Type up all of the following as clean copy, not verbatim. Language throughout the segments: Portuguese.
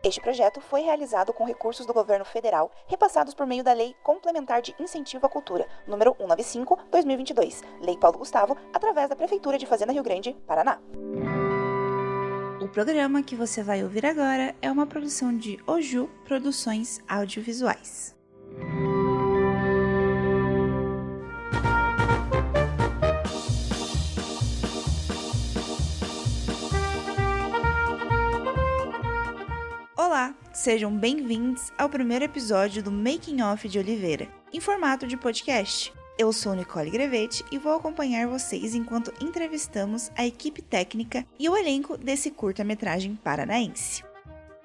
Este projeto foi realizado com recursos do governo federal, repassados por meio da Lei Complementar de Incentivo à Cultura, número 195/2022, Lei Paulo Gustavo, através da Prefeitura de Fazenda Rio Grande, Paraná. O programa que você vai ouvir agora é uma produção de Oju Produções Audiovisuais. Olá, sejam bem-vindos ao primeiro episódio do Making Off de Oliveira, em formato de podcast. Eu sou Nicole Grevetti e vou acompanhar vocês enquanto entrevistamos a equipe técnica e o elenco desse curta-metragem paranaense.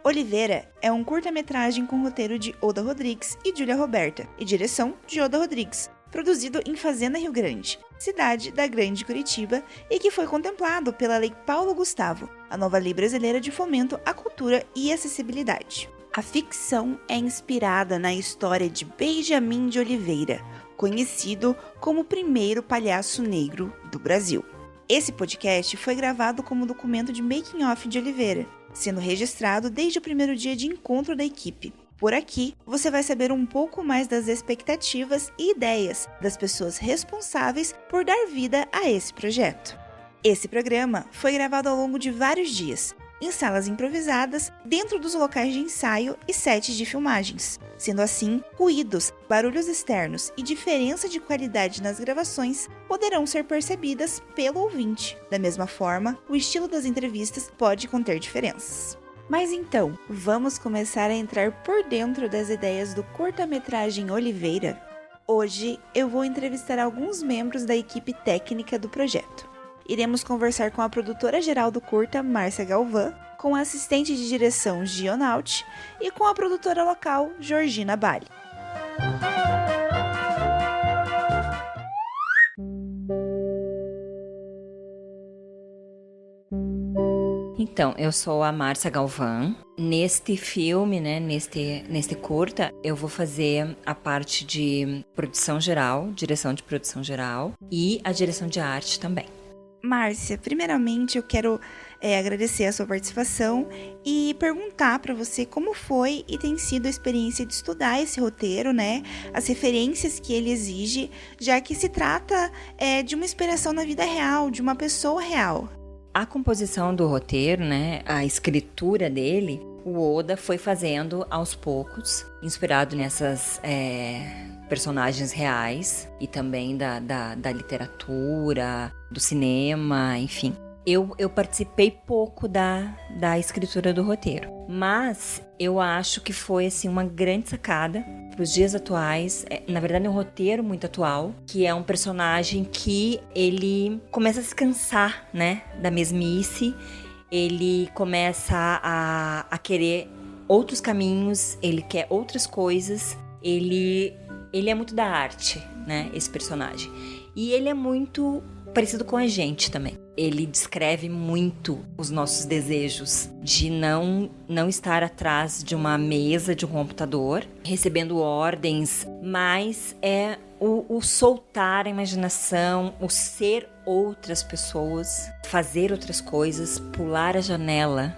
Oliveira é um curta-metragem com roteiro de Oda Rodrigues e Júlia Roberta e direção de Oda Rodrigues, produzido em Fazenda Rio Grande, cidade da Grande Curitiba, e que foi contemplado pela Lei Paulo Gustavo, a nova lei brasileira de fomento à cultura e acessibilidade. A ficção é inspirada na história de Benjamin de Oliveira, conhecido como o primeiro palhaço negro do Brasil. Esse podcast foi gravado como documento de Making Off de Oliveira, sendo registrado desde o primeiro dia de encontro da equipe. Por aqui, você vai saber um pouco mais das expectativas e ideias das pessoas responsáveis por dar vida a esse projeto. Esse programa foi gravado ao longo de vários dias, em salas improvisadas, dentro dos locais de ensaio e sets de filmagens. Sendo assim, ruídos, barulhos externos e diferença de qualidade nas gravações poderão ser percebidas pelo ouvinte. Da mesma forma, o estilo das entrevistas pode conter diferenças. Mas então, vamos começar a entrar por dentro das ideias do curta-metragem Oliveira? Hoje, eu vou entrevistar alguns membros da equipe técnica do projeto. Iremos conversar com a produtora-geral do curta, Márcia Galvão, com a assistente de direção, Gionaut, e com a produtora local, Georgina Bali. Então, eu sou a Márcia Galvão. Neste filme, neste curta, eu vou fazer a parte de produção geral, direção de produção geral e a direção de arte também. Márcia, primeiramente eu quero agradecer a sua participação e perguntar para você como foi e tem sido a experiência de estudar esse roteiro, as referências que ele exige, já que se trata de uma inspiração na vida real, de uma pessoa real. A composição do roteiro, a escritura dele, o Oda foi fazendo aos poucos, inspirado nessas personagens reais e também da literatura, do cinema, enfim. Eu participei pouco da escritura do roteiro, mas eu acho que foi assim, uma grande sacada para os dias atuais. Na verdade é um roteiro muito atual, que é um personagem que ele começa a se cansar, da mesmice, ele começa a querer outros caminhos, ele quer outras coisas, ele é muito da arte, esse personagem. E ele é muito parecido com a gente também. Ele descreve muito os nossos desejos de não estar atrás de uma mesa, de um computador, recebendo ordens, mas é o soltar a imaginação, o ser outras pessoas, fazer outras coisas, pular a janela,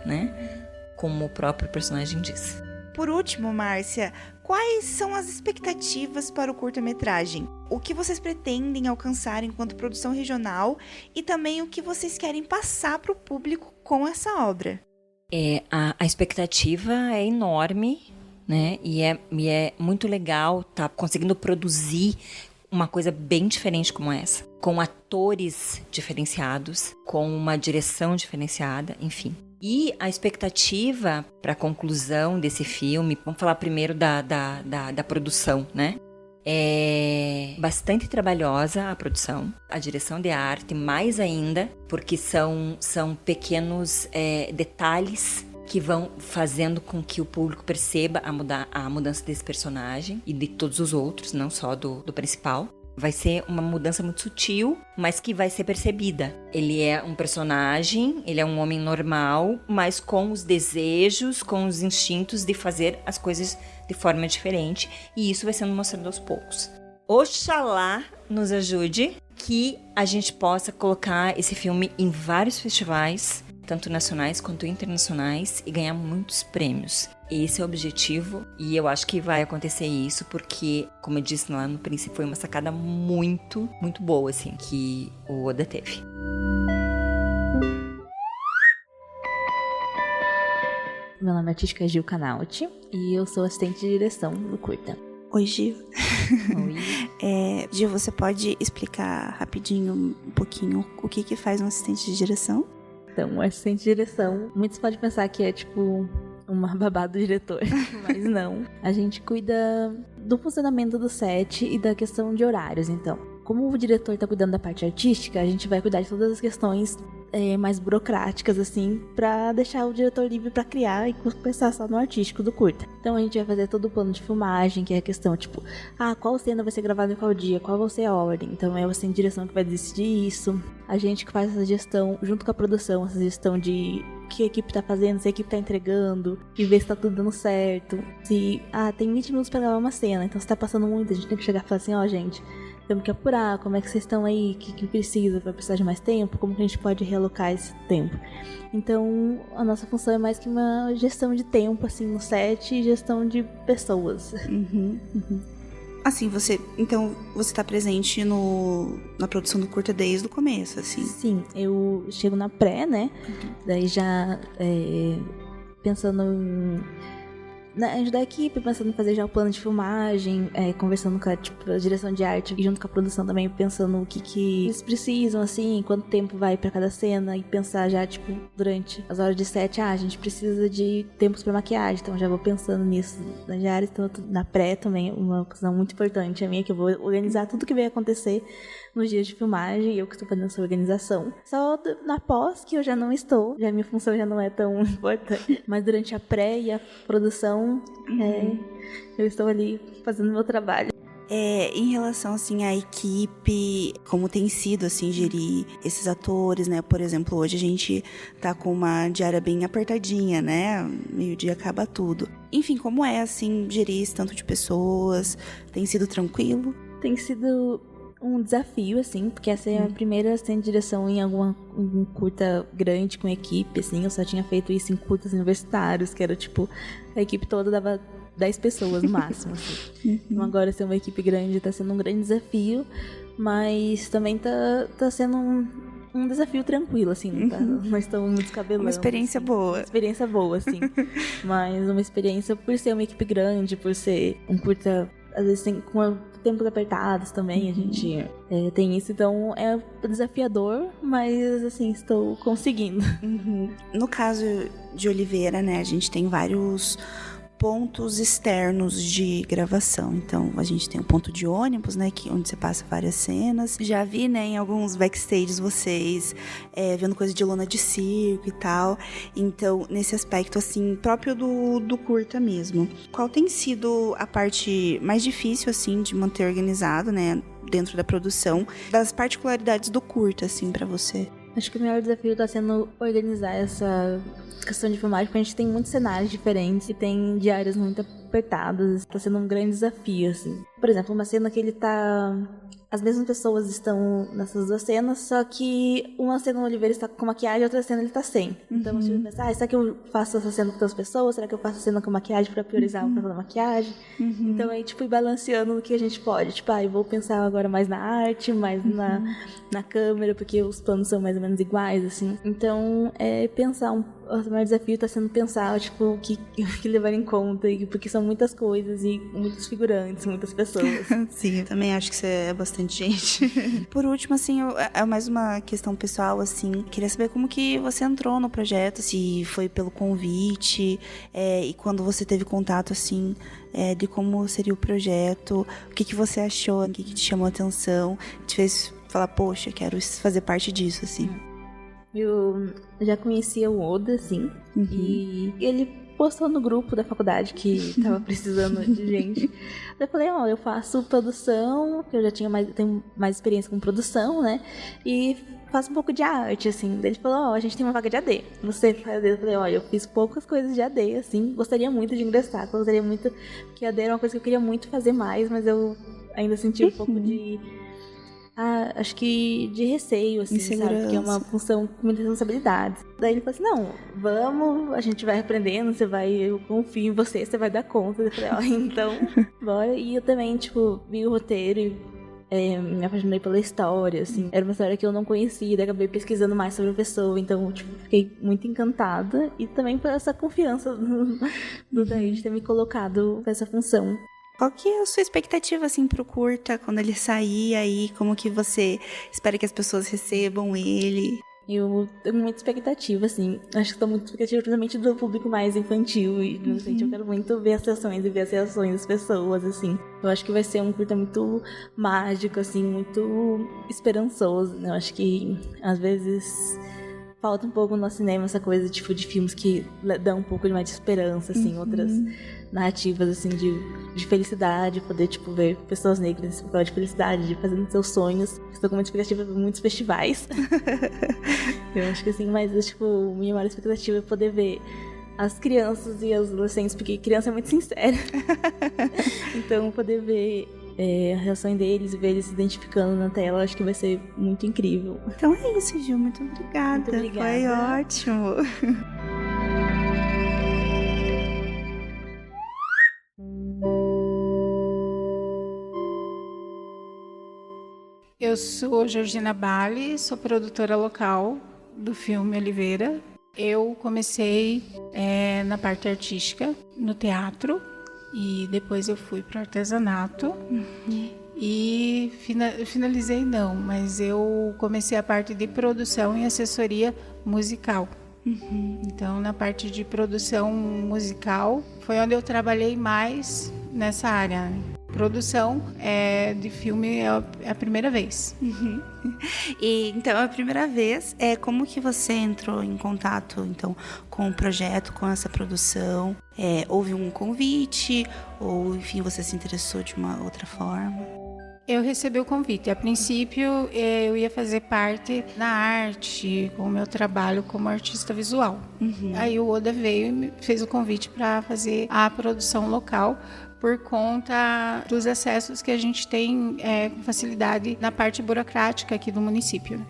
como o próprio personagem diz. Por último, Márcia, quais são as expectativas para o curta-metragem? O que vocês pretendem alcançar enquanto produção regional e também o que vocês querem passar para o público com essa obra? A expectativa é enorme, E é muito legal estar conseguindo produzir uma coisa bem diferente como essa, com atores diferenciados, com uma direção diferenciada, enfim. E a expectativa para a conclusão desse filme, vamos falar primeiro da produção, É bastante trabalhosa a produção, a direção de arte mais ainda, porque são pequenos detalhes que vão fazendo com que o público perceba a mudança desse personagem e de todos os outros, não só do principal. Vai ser uma mudança muito sutil, mas que vai ser percebida. Ele é um personagem, ele é um homem normal, mas com os desejos, com os instintos de fazer as coisas de forma diferente. E isso vai sendo mostrado aos poucos. Oxalá nos ajude que a gente possa colocar esse filme em vários festivais, tanto nacionais quanto internacionais, e ganhar muitos prêmios. Esse é o objetivo, e eu acho que vai acontecer isso porque, como eu disse lá no princípio, foi uma sacada muito, muito boa, assim, que o Oda teve. Meu nome artístico é Gil Canauti e eu sou assistente de direção do curta. Oi, Gil. Oi. Gil, você pode explicar rapidinho um pouquinho o que faz um assistente de direção? Então, um assistente de direção, muitos podem pensar que é tipo uma babá do diretor, mas não. A gente cuida do funcionamento do set e da questão de horários, então. Como o diretor está cuidando da parte artística, a gente vai cuidar de todas as questões mais burocráticas, assim, pra deixar o diretor livre pra criar e pensar só no artístico do curta. Então a gente vai fazer todo o plano de filmagem, que é a questão, tipo, qual cena vai ser gravada em qual dia, qual vai ser a ordem. Então é o assistente de direção que vai decidir isso. A gente que faz essa gestão, junto com a produção, essa gestão de o que a equipe tá fazendo, se a equipe tá entregando, e ver se tá tudo dando certo. Se, tem 20 minutos pra gravar uma cena, então se tá passando muito, a gente tem que chegar e falar assim, gente, temos que apurar, como é que vocês estão aí, o que precisa, vai precisar de mais tempo, como que a gente pode realocar esse tempo. Então, a nossa função é mais que uma gestão de tempo, assim, no set e gestão de pessoas. Assim, você tá presente na produção do curta desde o começo, assim? Sim, eu chego na pré, né, daí já pensando na ajudar a equipe, pensando em fazer já o plano de filmagem, conversando com a direção de arte e junto com a produção também, pensando o que eles precisam, assim, quanto tempo vai pra cada cena, e pensar já, tipo, durante as horas de set, a gente precisa de tempos pra maquiagem, então já vou pensando nisso na diária, então na pré também, uma questão muito importante a minha, que eu vou organizar tudo que vai acontecer nos dias de filmagem, e eu que estou fazendo essa organização. Só na pós, que eu já não estou, já minha função já não é tão importante, mas durante a pré e a produção, eu estou ali fazendo meu trabalho. Em relação, assim, à equipe, como tem sido, assim, gerir esses atores, né? Por exemplo, hoje a gente tá com uma diária bem apertadinha, né? Meio-dia acaba tudo. Enfim, como é, assim, gerir esse tanto de pessoas? Tem sido tranquilo? Tem sido um desafio, assim, porque essa é a primeira assistente de direção em algum curta grande com equipe, assim. Eu só tinha feito isso em curtas universitários, que era, tipo, a equipe toda dava 10 pessoas no máximo, assim. Então agora ser uma equipe grande tá sendo um grande desafio, mas também tá sendo um desafio tranquilo, assim, não estamos muito descabelando. Uma experiência assim. boa. Uma experiência boa, assim. Mas uma experiência por ser uma equipe grande, por ser um curta, às vezes tem com tempos apertados também, a gente tem isso, então é desafiador, mas assim, estou conseguindo. No caso de Oliveira, né, a gente tem vários pontos externos de gravação. Então, a gente tem o ponto de ônibus, né, onde você passa várias cenas. Já vi, né, em alguns backstages vocês vendo coisa de lona de circo e tal. Então, nesse aspecto, assim, próprio do curta mesmo. Qual tem sido a parte mais difícil, assim, de manter organizado, né, dentro da produção, das particularidades do curta, assim, pra você? Acho que o maior desafio está sendo organizar essa questão de filmagem, porque a gente tem muitos cenários diferentes e tem diárias muito apertadas. Está sendo um grande desafio, assim. Por exemplo, uma cena que ele tá... As mesmas pessoas estão nessas duas cenas, só que uma cena o Oliveira está com maquiagem e outra cena ele está sem. Então você vai pensar, será que eu faço essa cena com outras pessoas? Será que eu faço a cena com maquiagem para priorizar o papel da maquiagem? Então aí, tipo, ir balanceando no que a gente pode. Tipo, eu vou pensar agora mais na arte, mais na câmera, porque os planos são mais ou menos iguais, assim. Então, pensar o maior desafio está sendo pensar, tipo, o que levar em conta, porque são muitas coisas e muitos figurantes, muitas pessoas. Sim, eu também acho que você é bastante gente. Por último, assim, é mais uma questão pessoal, assim, queria saber como que você entrou no projeto, se foi pelo convite, e quando você teve contato, assim, de como seria o projeto, o que você achou, o que te chamou a atenção, te fez falar, poxa, quero fazer parte disso, assim. Eu já conhecia o Oda, assim, e ele postou no grupo da faculdade que tava precisando de gente. Daí eu falei, eu faço produção, que eu já tenho mais experiência com produção, né, e faço um pouco de arte, assim. Daí ele falou, a gente tem uma vaga de AD. Você faz AD? Eu falei, eu fiz poucas coisas de AD, assim, gostaria muito de ingressar, gostaria muito, porque AD era uma coisa que eu queria muito fazer mais, mas eu ainda senti um pouco de acho que de receio, assim, sabe? Porque é uma função com muitas responsabilidades. Daí ele falou assim, não, vamos, a gente vai aprendendo, eu confio em você vai dar conta. Eu falei, então, bora. E eu também, tipo, vi o roteiro e me apaixonei pela história, assim. Era uma história que eu não conhecia, daí acabei pesquisando mais sobre a pessoa, então, tipo, fiquei muito encantada. E também por essa confiança do Daí de ter me colocado pra essa função. Qual que é a sua expectativa, assim, pro curta, quando ele sair aí? Como que você espera que as pessoas recebam ele? Eu tenho muita expectativa, assim. Acho que tô muito expectativa, principalmente do público mais infantil. E, eu quero muito ver as sessões e ver as reações das pessoas, assim. Eu acho que vai ser um curta muito mágico, assim, muito esperançoso, né? Eu acho que, às vezes, falta um pouco no nosso cinema essa coisa, tipo, de filmes que dão um pouco de mais de esperança, assim. Outras narrativas, assim, de felicidade, poder, tipo, ver pessoas negras nesse papel de felicidade, de fazendo seus sonhos. Estou com uma expectativa de muitos festivais. Eu acho que, assim, mas, tipo, minha maior expectativa é poder ver as crianças e os adolescentes, porque criança é muito sincera. Então, poder ver a reação deles e ver eles se identificando na tela, acho que vai ser muito incrível. Então é isso, Gil. Muito obrigada. Muito obrigada. Foi ótimo. Eu sou Georgina Bali, sou produtora local do filme Oliveira. Eu comecei na parte artística, no teatro, e depois eu fui para o artesanato. E finalizei não, mas eu comecei a parte de produção e assessoria musical. Então, na parte de produção musical, foi onde eu trabalhei mais nessa área. Produção de filme é a primeira vez. E então, a primeira vez, como que você entrou em contato então, com o projeto, com essa produção? Houve um convite ou, enfim, você se interessou de uma outra forma? Eu recebi o convite. A princípio, eu ia fazer parte na arte, com o meu trabalho como artista visual. Aí o Oda veio e me fez o convite para fazer a produção local, por conta dos acessos que a gente tem com facilidade na parte burocrática aqui do município.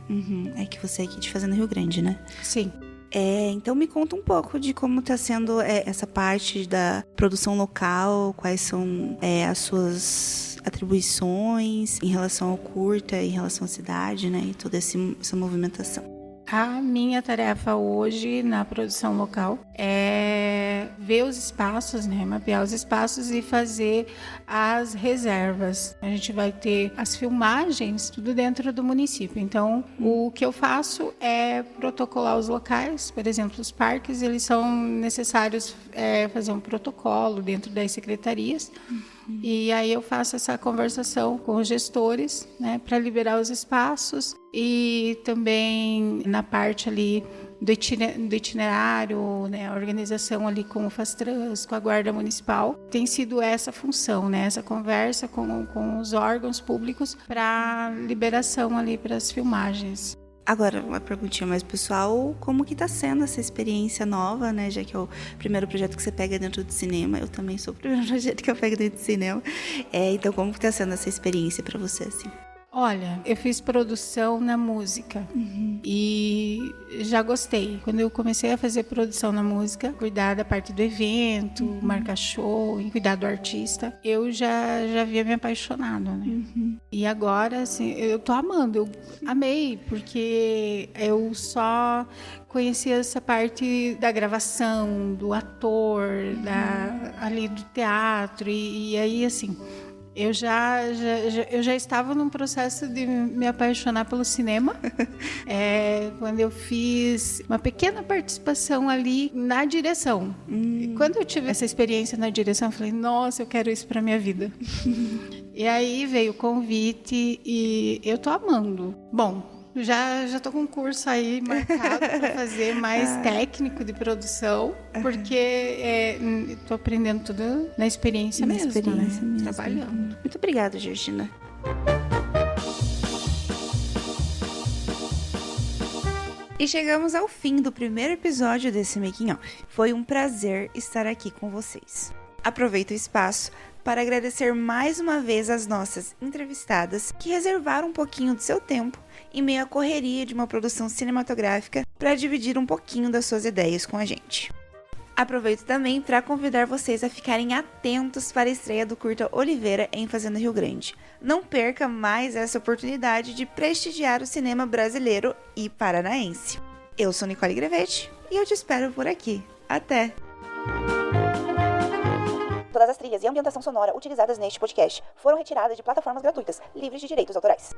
É que você é aqui de Fazenda Rio Grande, né? Sim. Então me conta um pouco de como está sendo essa parte da produção local, quais são as suas atribuições em relação ao curta, em relação à cidade, né? E toda essa movimentação. A minha tarefa hoje na produção local é ver os espaços, né? Mapear os espaços e fazer as reservas. A gente vai ter as filmagens, tudo dentro do município. Então, o que eu faço é protocolar os locais. Por exemplo, os parques, eles são necessários fazer um protocolo dentro das secretarias. E aí eu faço essa conversação com os gestores, né, para liberar os espaços, e também na parte ali do itinerário, né, a organização ali com o Fastrans, com a Guarda Municipal, tem sido essa função, né, essa conversa com os órgãos públicos para liberação ali para as filmagens. Agora, uma perguntinha mais pessoal, como que tá sendo essa experiência nova, né? Já que é o primeiro projeto que você pega dentro do cinema, eu também sou o primeiro projeto que eu pego dentro do cinema. Então, como que tá sendo essa experiência para você, assim? Olha, eu fiz produção na música e já gostei. Quando eu comecei a fazer produção na música, cuidar da parte do evento, marcar show, cuidar do artista, eu já havia me apaixonado, né? E agora, assim, eu tô amando, eu amei, porque eu só conhecia essa parte da gravação, do ator, ali do teatro, e aí, assim... Eu já estava num processo de me apaixonar pelo cinema, quando eu fiz uma pequena participação ali na direção. E quando eu tive essa experiência na direção, eu falei, nossa, eu quero isso para minha vida. E aí veio o convite e eu tô amando. Bom, já tô com um curso aí marcado para fazer mais técnico de produção, porque tô aprendendo tudo na experiência mesmo, trabalhando. Muito obrigada, Georgina. E chegamos ao fim do primeiro episódio desse Making Off. Foi um prazer estar aqui com vocês. Aproveito o espaço para agradecer mais uma vez as nossas entrevistadas que reservaram um pouquinho do seu tempo em meio à correria de uma produção cinematográfica para dividir um pouquinho das suas ideias com a gente. Aproveito também para convidar vocês a ficarem atentos para a estreia do curta Oliveira em Fazenda Rio Grande. Não perca mais essa oportunidade de prestigiar o cinema brasileiro e paranaense. Eu sou Nicole Grevete e eu te espero por aqui. Até! Todas as trilhas e ambientação sonora utilizadas neste podcast foram retiradas de plataformas gratuitas, livres de direitos autorais.